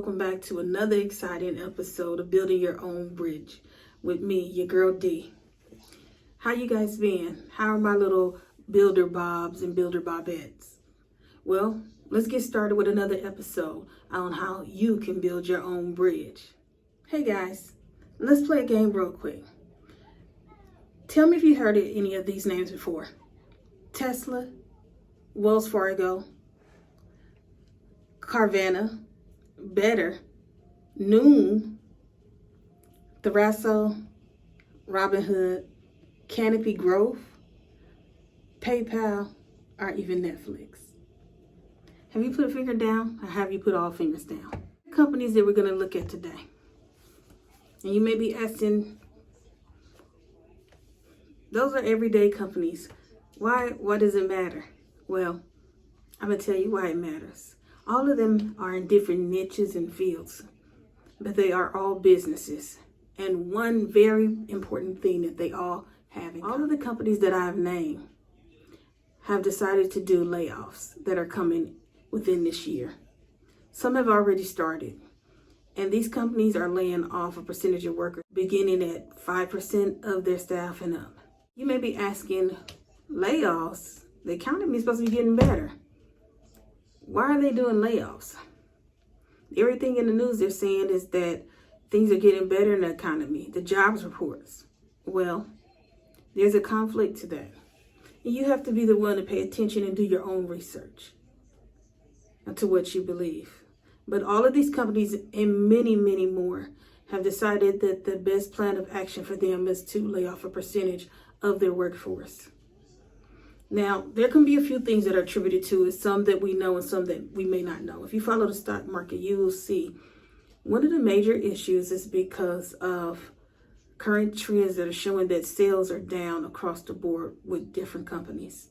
welcome back to another exciting episode of Building Your Own Bridge with me, your girl D. How you guys been? How are my little builder bobs and builder bobettes? Well, let's get started with another episode on how you can build your own bridge. Hey guys, let's play a game real quick. Tell me if you heard any of these names before. Tesla, Wells Fargo, Carvana, Better, Noon, Thraso, Robinhood, Canopy Growth, PayPal, or even Netflix. Have you put a finger down, or have you put all fingers down? Companies that we're going to look at today. And you may be asking, those are everyday companies. Why does it matter? Well, I'm going to tell you why it matters. All of them are in different niches and fields, but they are all businesses. And one very important thing that they all have in common. All of the companies that I've named have decided to do layoffs that are coming within this year. Some have already started, and these companies are laying off a percentage of workers beginning at 5% of their staff and up. You may be asking, layoffs? The economy is supposed to be getting better. Why are they doing layoffs? Everything in the news they're saying is that things are getting better in the economy, the jobs reports. Well, there's a conflict to that. And you have to be the one to pay attention and do your own research to what you believe. But all of these companies and many, many more have decided that the best plan of action for them is to lay off a percentage of their workforce. Now, there can be a few things that are attributed to it, some that we know and some that we may not know. If you follow the stock market, you will see one of the major issues is because of current trends that are showing that sales are down across the board with different companies.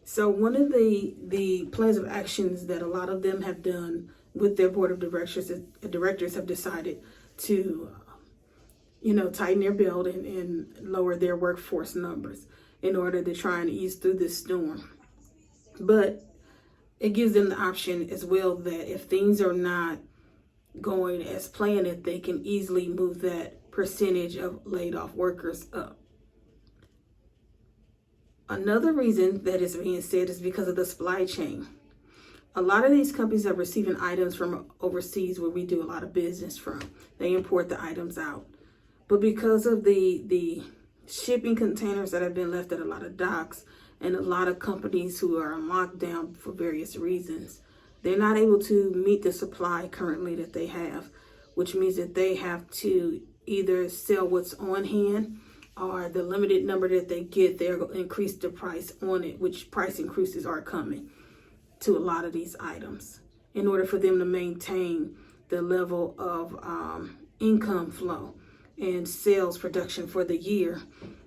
So one of the plans of actions that a lot of them have done with their board of directors have decided to, tighten their belt and lower their workforce numbers in order to try and ease through this storm. But it gives them the option as well that if things are not going as planned, that they can easily move that percentage of laid off workers up. Another reason that is being said is because of the supply chain. A lot of these companies are receiving items from overseas where we do a lot of business from. They import the items out. But because of the shipping containers that have been left at a lot of docks and a lot of companies who are on lockdown for various reasons, they're not able to meet the supply currently that they have, which means that they have to either sell what's on hand or the limited number that they get, they're going to increase the price on it, which price increases are coming to a lot of these items in order for them to maintain the level of income flow and sales production for the year,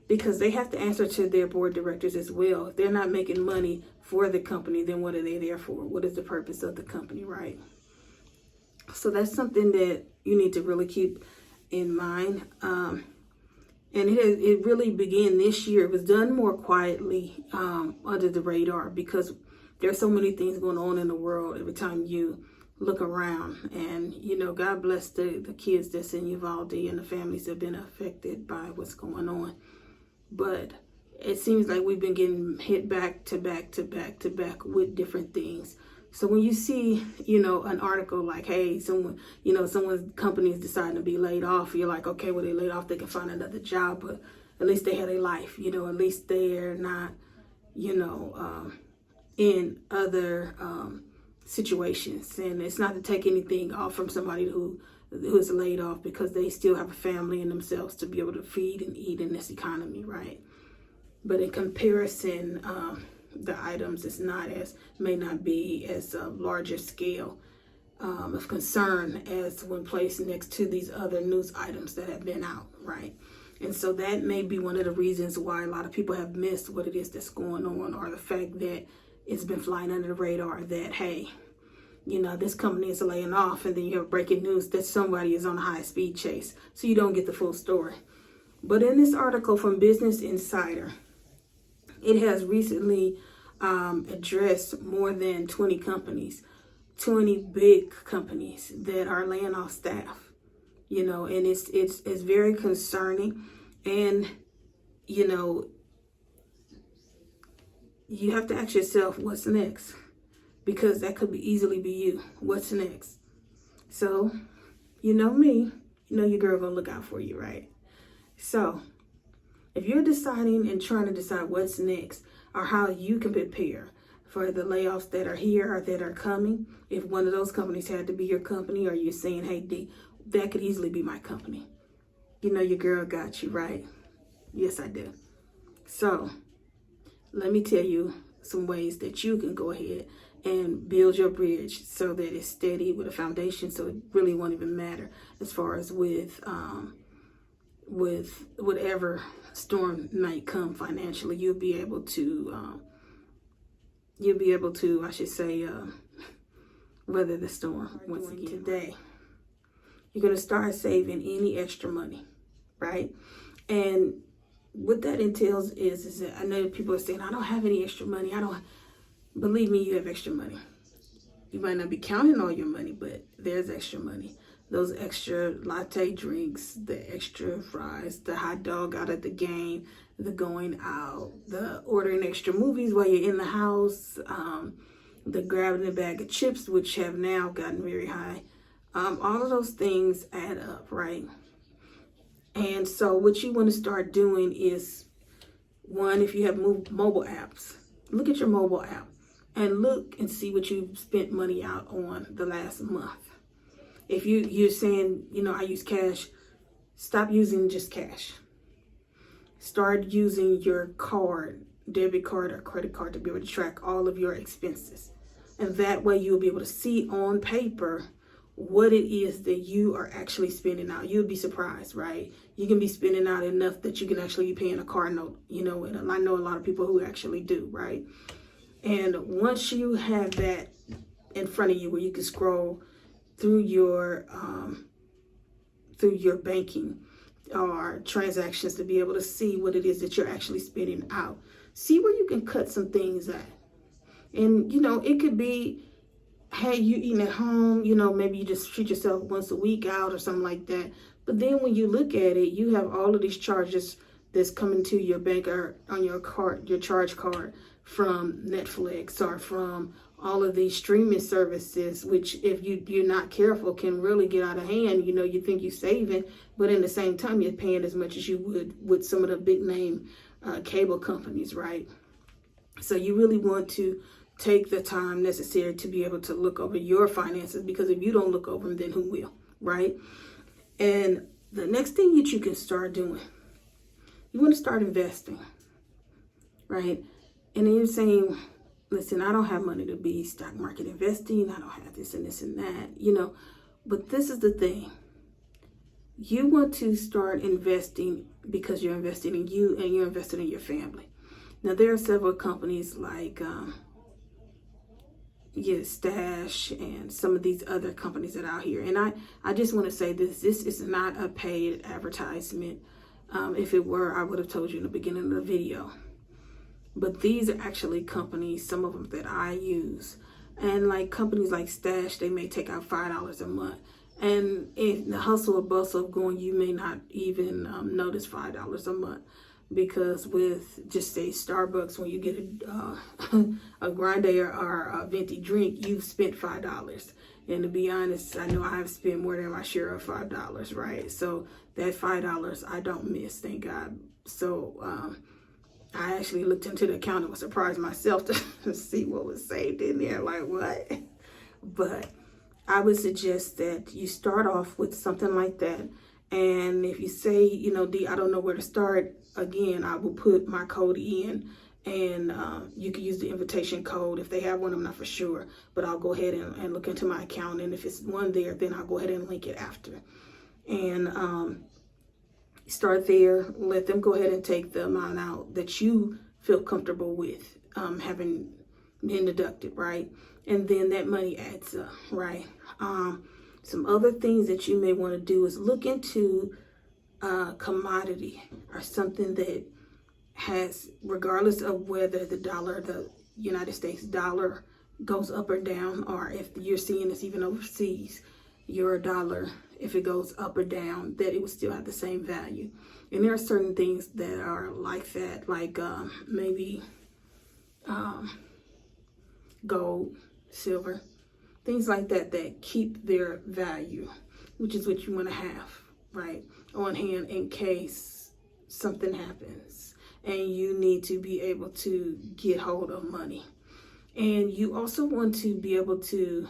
because they have to answer to their board directors as well. If they're not making money for the company, then what are they there for? What is the purpose of the company, right? So that's something that you need to really keep in mind. And it really began this year. It was done more quietly under the radar because there's so many things going on in the world every time you look around. And, God bless the kids that's in Uvalde and the families that have been affected by what's going on. But it seems like we've been getting hit back to back to back to back with different things. So when you see, an article like, hey, someone's company is deciding to be laid off, you're like, okay, well, they laid off, they can find another job, but at least they had a life, at least they're not, in other situations. And it's not to take anything off from somebody who is laid off, because they still have a family and themselves to be able to feed and eat in this economy, right? But in comparison, the items may not be as a larger scale of concern as when placed next to these other news items that have been out, right? And so that may be one of the reasons why a lot of people have missed what it is that's going on, or the fact that it's been flying under the radar that, hey, this company is laying off, and then you have breaking news that somebody is on a high-speed chase. So you don't get the full story. But in this article from Business Insider, it has recently addressed more than 20 companies 20 big companies that are laying off staff, and it's very concerning. And, you have to ask yourself, what's next? Because that could easily be you. What's next? So, you know me, your girl gonna look out for you, right? So, if you're deciding and trying to decide what's next or how you can prepare for the layoffs that are here or that are coming, if one of those companies had to be your company, or you're saying, hey, D, that could easily be my company, your girl got you, right? Yes, I do. So, let me tell you some ways that you can go ahead and build your bridge so that it's steady with a foundation, so it really won't even matter as far as with whatever storm might come financially. You'll be able to, I should say, weather the storm. Once again, today, you're going to start saving any extra money, right? And what that entails is that I know people are saying, I don't have any extra money. Believe me, you have extra money. You might not be counting all your money, but there's extra money. Those extra latte drinks, the extra fries, the hot dog out at the game, the going out, the ordering extra movies while you're in the house, the grabbing a bag of chips, which have now gotten very high. All of those things add up, right? And so what you want to start doing is, one, if you have mobile apps, look at your mobile app and look and see what you've spent money out on the last month. If you're saying, I use cash, stop using just cash. Start using your card, debit card or credit card, to be able to track all of your expenses. And that way you'll be able to see on paper what it is that you are actually spending out. You'll be surprised, right? You can be spending out enough that you can actually be paying a car note, and I know a lot of people who actually do, right? And once you have that in front of you where you can scroll through your banking or transactions to be able to see what it is that you're actually spending out, see where you can cut some things at. And, it could be, hey, you eating at home, maybe you just treat yourself once a week out or something like that. But then when you look at it, you have all of these charges that's coming to your bank or on your card, your charge card, from Netflix or from all of these streaming services, which if you're not careful can really get out of hand. You think you're saving, but in the same time, you're paying as much as you would with some of the big name cable companies, right? So you really want to take the time necessary to be able to look over your finances, because if you don't look over them, then who will, right? And the next thing that you can start doing, you want to start investing, right? And then you're saying, listen, I don't have money to be stock market investing. I don't have this and this and that, but this is the thing. You want to start investing because you're investing in you and you're investing in your family. Now, there are several companies like Stash and some of these other companies that are out here. And I just want to say this is not a paid advertisement. If it were, I would have told you in the beginning of the video. But these are actually companies, some of them that I use. And like companies like Stash, they may take out $5 a month. And in the hustle or bustle of going, you may not even notice $5 a month. Because with, just say, Starbucks, when you get a grande or a venti drink, you've spent $5. And to be honest, I know I have spent more than my share of $5, right? So that $5 I don't miss, thank God. So I actually looked into the account and was surprised myself to see what was saved in there. Like, what? But I would suggest that you start off with something like that. And if you say, D, I don't know where to start, again, I will put my code in, and you can use the invitation code. If they have one, I'm not for sure, but I'll go ahead and look into my account. And if it's one there, then I'll go ahead and link it after. And start there. Let them go ahead and take the amount out that you feel comfortable with having been deducted, right? And then that money adds up, right? Some other things that you may want to do is look into commodity or something that has, regardless of whether the United States dollar goes up or down, or if you're seeing this even overseas, your dollar, if it goes up or down, that it will still have the same value. And there are certain things that are like that, like maybe gold, silver, things like that, that keep their value, which is what you want to have, right, on hand in case something happens and you need to be able to get hold of money. And you also want to be able to,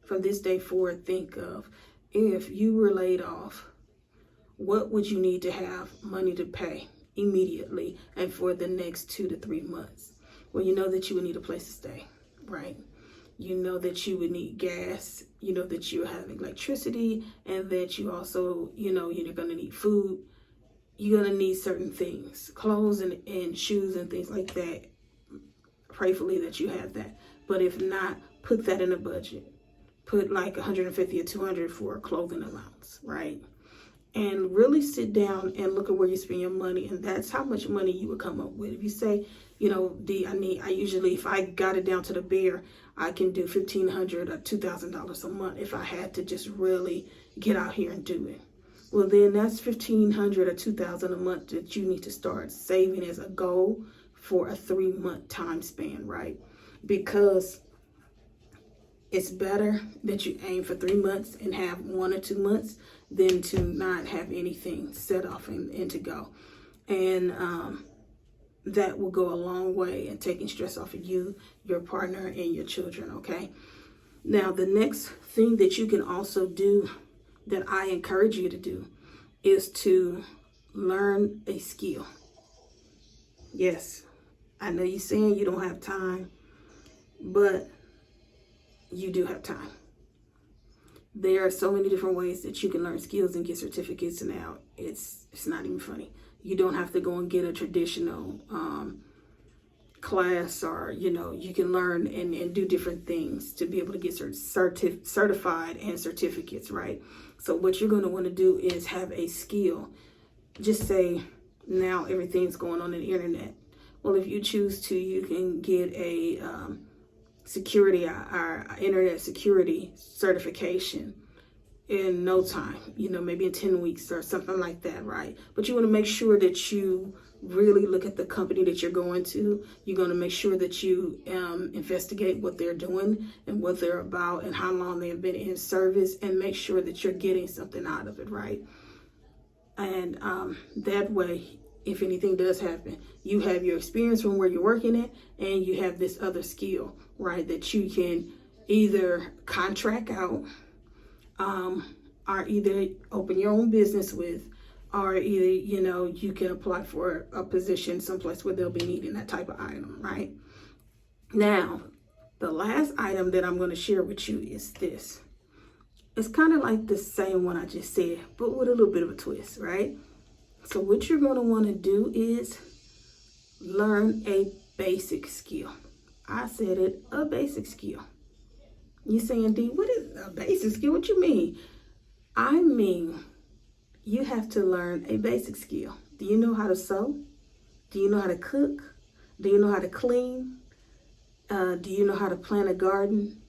from this day forward, think of, if you were laid off, what would you need to have money to pay immediately and for the next 2 to 3 months? Well, you know that you would need a place to stay, right? You know that you would need gas, you know that you have electricity, and that you also, you're going to need food. You're going to need certain things, clothes and shoes and things like that. Prayfully that you have that. But if not, put that in a budget. Put like 150 or 200 for clothing allowance, right? And really sit down and look at where you spend your money, and that's how much money you would come up with. If you say, I usually, if I got it down to the bare, I can do $1,500 or $2,000 a month if I had to just really get out here and do it. Well, then that's $1,500 or $2,000 a month that you need to start saving as a goal for a 3-month time span, right? Because it's better that you aim for 3 months and have 1 or 2 months than to not have anything set off and to go. And that will go a long way in taking stress off of you, your partner, and your children, okay? Now, the next thing that you can also do, that I encourage you to do, is to learn a skill. Yes, I know you're saying you don't have time, but you do have time. There are so many different ways that you can learn skills and get certificates now. It's not even funny. You don't have to go and get a traditional class, or, you can learn and do different things to be able to get certified and certificates, right? So what you're going to want to do is have a skill. Just say, now everything's going on the internet. Well, if you choose to, you can get a internet security certification in no time, maybe in 10 weeks or something like that, right? But you want to make sure that you really look at the company that you're going to. You're going to make sure that you investigate what they're doing and what they're about and how long they've been in service, and make sure that you're getting something out of it, right? And that way, if anything does happen, you have your experience from where you're working at, and you have this other skill, right, that you can either contract out, or either open your own business with, or either, you can apply for a position someplace where they'll be needing that type of item, right? Now, the last item that I'm going to share with you is this. It's kind of like the same one I just said, but with a little bit of a twist, right? So what you're going to want to do is learn a basic skill. I said it, a basic skill. You saying, D, what is a basic skill? What you mean? I mean, you have to learn a basic skill. Do you know how to sew? Do you know how to cook? Do you know how to clean? Do you know how to plant a garden?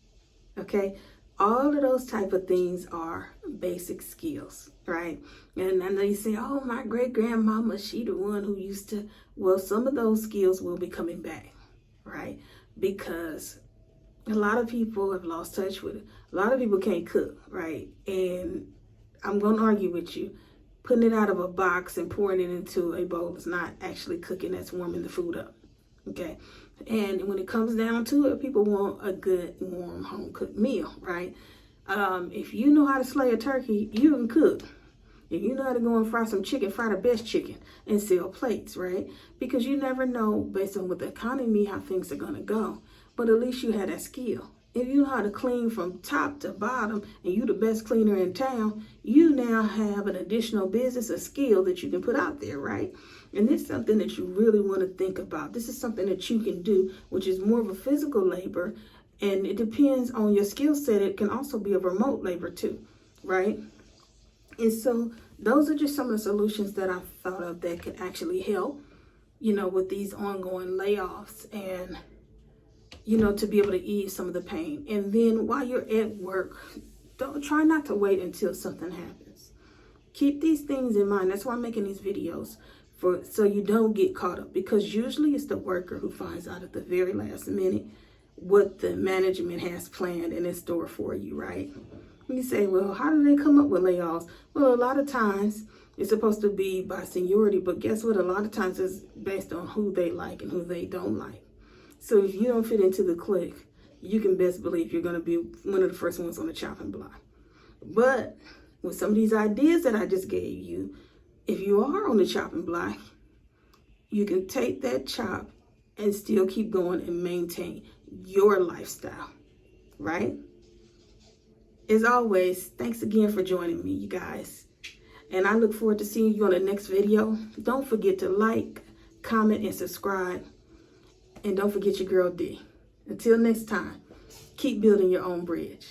Okay. All of those type of things are basic skills, right? And I know you say, oh, my great-grandmama, she the one who used to, well, some of those skills will be coming back, right? Because a lot of people have lost touch with it. A lot of people can't cook, right? And I'm going to argue with you. Putting it out of a box and pouring it into a bowl is not actually cooking. That's warming the food up, okay? And when it comes down to it, people want a good, warm, home-cooked meal, right? If you know how to slay a turkey, you can cook. If you know how to go and fry some chicken, fry the best chicken and sell plates, right? Because you never know, based on what the economy, how things are going to go. But at least you had that skill. If you know how to clean from top to bottom and you the best cleaner in town, you now have an additional business, a skill that you can put out there, right? And this is something that you really want to think about. This is something that you can do, which is more of a physical labor, and it depends on your skill set. It can also be a remote labor too, right? And so those are just some of the solutions that I thought of that could actually help, with these ongoing layoffs. And to be able to ease some of the pain. And then while you're at work, try not to wait until something happens. Keep these things in mind. That's why I'm making these videos, so you don't get caught up, because usually it's the worker who finds out at the very last minute what the management has planned and in store for you, right? You say, well, how do they come up with layoffs? Well, a lot of times it's supposed to be by seniority, but guess what? A lot of times it's based on who they like and who they don't like. So if you don't fit into the clique, you can best believe you're going to be one of the first ones on the chopping block. But with some of these ideas that I just gave you, if you are on the chopping block, you can take that chop and still keep going and maintain your lifestyle, right? As always, thanks again for joining me, you guys. And I look forward to seeing you on the next video. Don't forget to like, comment, and subscribe. And don't forget your girl D. Until next time, keep building your own bridge.